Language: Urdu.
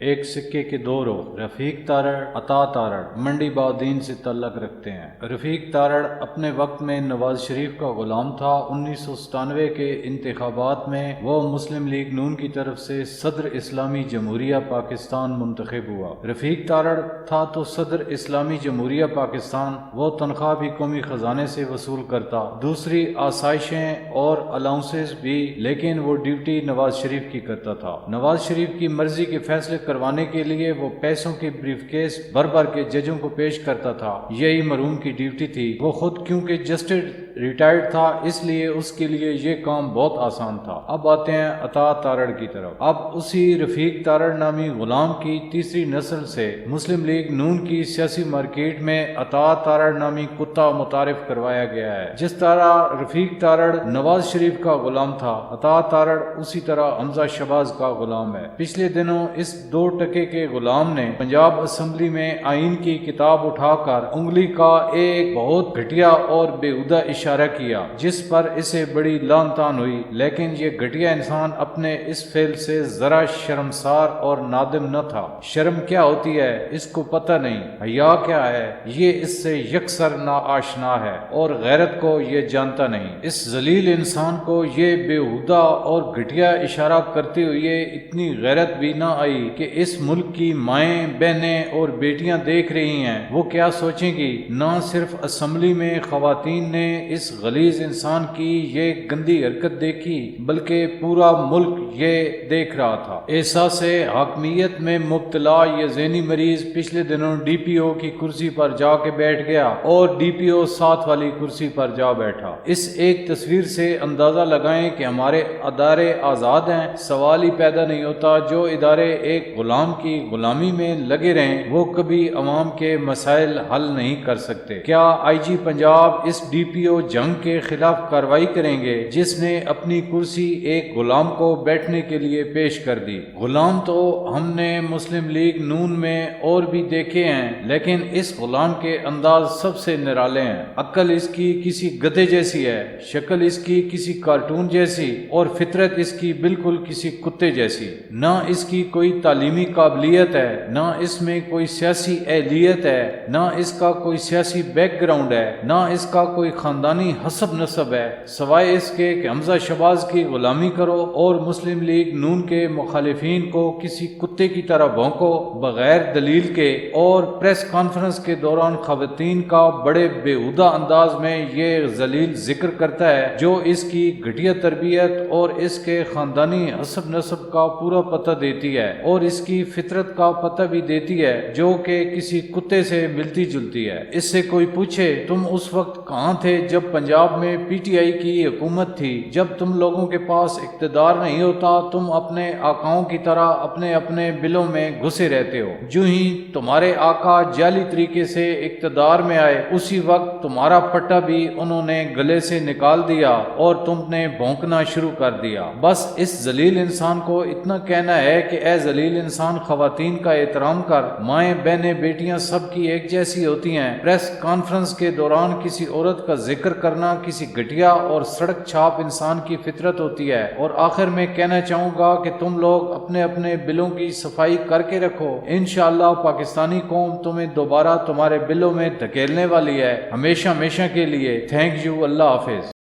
ایک سکے کے دو رخ۔ رفیق تارڑ، عطا تارڑ منڈی بہاؤالدین سے تعلق رکھتے ہیں۔ رفیق تارڑ اپنے وقت میں نواز شریف کا غلام تھا۔ 1997 کے انتخابات میں وہ مسلم لیگ نون کی طرف سے صدر اسلامی جمہوریہ پاکستان منتخب ہوا۔ رفیق تارڑ تھا تو صدر اسلامی جمہوریہ پاکستان، وہ تنخواہ بھی قومی خزانے سے وصول کرتا، دوسری آسائشیں اور الاؤنسز بھی، لیکن وہ ڈیوٹی نواز شریف کی کرتا تھا۔ نواز شریف کی مرضی کے فیصلے کروانے کے لیے وہ پیسوں کی بریف کیس بھر بھر کے ججوں کو پیش کرتا تھا۔ یہی مرحوم کی ڈیوٹی تھی۔ وہ خود کیونکہ جسٹس ریٹائرڈ تھا، اس لیے اس کے لیے یہ کام بہت آسان تھا۔ اب آتے ہیں عطا تارڑ کی طرف۔ اب اسی رفیق تارڑ نامی غلام کی تیسری نسل سے مسلم لیگ نون کی سیاسی مارکیٹ میں عطا تارڑ نامی کتا متعارف کروایا گیا ہے۔ جس طرح رفیق تارڑ نواز شریف کا غلام تھا، عطا تارڑ اسی طرح حمزہ شہباز کا غلام ہے۔ پچھلے دنوں اس 2 ٹکے کے غلام نے پنجاب اسمبلی میں آئین کی کتاب اٹھا کر انگلی کا ایک بہت گھٹیا اور بےہودہ اشارہ کیا، جس پر اسے بڑی لعن طعن ہوئی، لیکن یہ گھٹیا انسان اپنے اس فعل سے ذرا شرمسار اور نادم نہ تھا۔ شرم کیا ہوتی ہے اس کو پتہ نہیں، حیا کیا ہے یہ اس سے یکسر ناآشنا ہے، اور غیرت کو یہ جانتا نہیں۔ اس ذلیل انسان کو یہ بےہودہ اور گھٹیا اشارہ کرتے ہوئے اتنی غیرت بھی نہ آئی کہ اس ملک کی مائیں، بہنیں اور بیٹیاں دیکھ رہی ہیں، وہ کیا سوچیں گی۔ نہ صرف اسمبلی میں خواتین نے اس غلیظ انسان کی یہ گندی حرکت دیکھی، بلکہ پورا ملک یہ دیکھ رہا تھا۔ احساس حاکمیت میں مبتلا یہ ذہنی مریض پچھلے دنوں ڈی پی او کی کرسی پر جا کے بیٹھ گیا اور ڈی پی او ساتھ والی کرسی پر جا بیٹھا۔ اس ایک تصویر سے اندازہ لگائیں کہ ہمارے ادارے آزاد ہیں۔ سوال ہی پیدا نہیں ہوتا جو ادارے ایک غلام کی غلامی میں لگے رہیں وہ کبھی عوام کے مسائل حل نہیں کر سکتے۔ کیا آئی جی پنجاب اس ڈی پی او جنگ کے خلاف کارروائی کریں گے جس نے اپنی کرسی ایک غلام کو بیٹھنے کے لیے پیش کر دی؟ غلام تو ہم نے مسلم لیگ نون میں اور بھی دیکھے ہیں، لیکن اس غلام کے انداز سب سے نرالے ہیں۔ عقل اس کی کسی گدھے جیسی ہے، شکل اس کی کسی کارٹون جیسی، اور فطرت اس کی بالکل کسی کتے جیسی۔ نہ اس کی کوئی تعلیمی قابلیت ہے، نہ اس میں کوئی سیاسی اہلیت ہے، نہ اس کا کوئی سیاسی بیک گراؤنڈ ہے، نہ اس کا کوئی خاندانی حسب نسب ہے، سوائے اس کے کہ حمزہ شہباز کی غلامی کرو اور مسلم لیگ نون کے مخالفین کو کسی کتے کی طرح بھونکو بغیر دلیل کے، اور پریس کانفرنس کے دوران خواتین کا بڑے بےہودہ انداز میں یہ ذلیل ذکر کرتا ہے جو اس کی گھٹیا تربیت اور اس کے خاندانی حسب نسب کا پورا پتہ دیتی ہے، اور اس کی فطرت کا پتہ بھی دیتی ہے جو کہ کسی کتے سے ملتی جلتی ہے۔ اس سے کوئی پوچھے تم اس وقت کہاں تھے جب پنجاب میں پی ٹی آئی کی حکومت تھی؟ جب تم لوگوں کے پاس اقتدار نہیں ہوتا تم اپنے آقاؤں کی طرح اپنے اپنے بلوں میں گھسے رہتے ہو۔ جو ہی تمہارے آقا جعلی طریقے سے اقتدار میں آئے اسی وقت تمہارا پٹا بھی انہوں نے گلے سے نکال دیا اور تم نے بھونکنا شروع کر دیا۔ بس اس ذلیل انسان کو اتنا کہنا ہے کہ اے ذلیل انسان، خواتین کا احترام کر، مائیں بہنیں بیٹیاں سب کی ایک جیسی ہوتی ہیں۔ پریس کانفرنس کے دوران کسی عورت کا ذکر کرنا کسی گھٹیا اور سڑک چھاپ انسان کی فطرت ہوتی ہے۔ اور آخر میں کہنا چاہوں گا کہ تم لوگ اپنے اپنے بلوں کی صفائی کر کے رکھو، انشاءاللہ پاکستانی قوم تمہیں دوبارہ تمہارے بلوں میں دھکیلنے والی ہے، ہمیشہ ہمیشہ کے لیے۔ تھینک یو، اللہ حافظ۔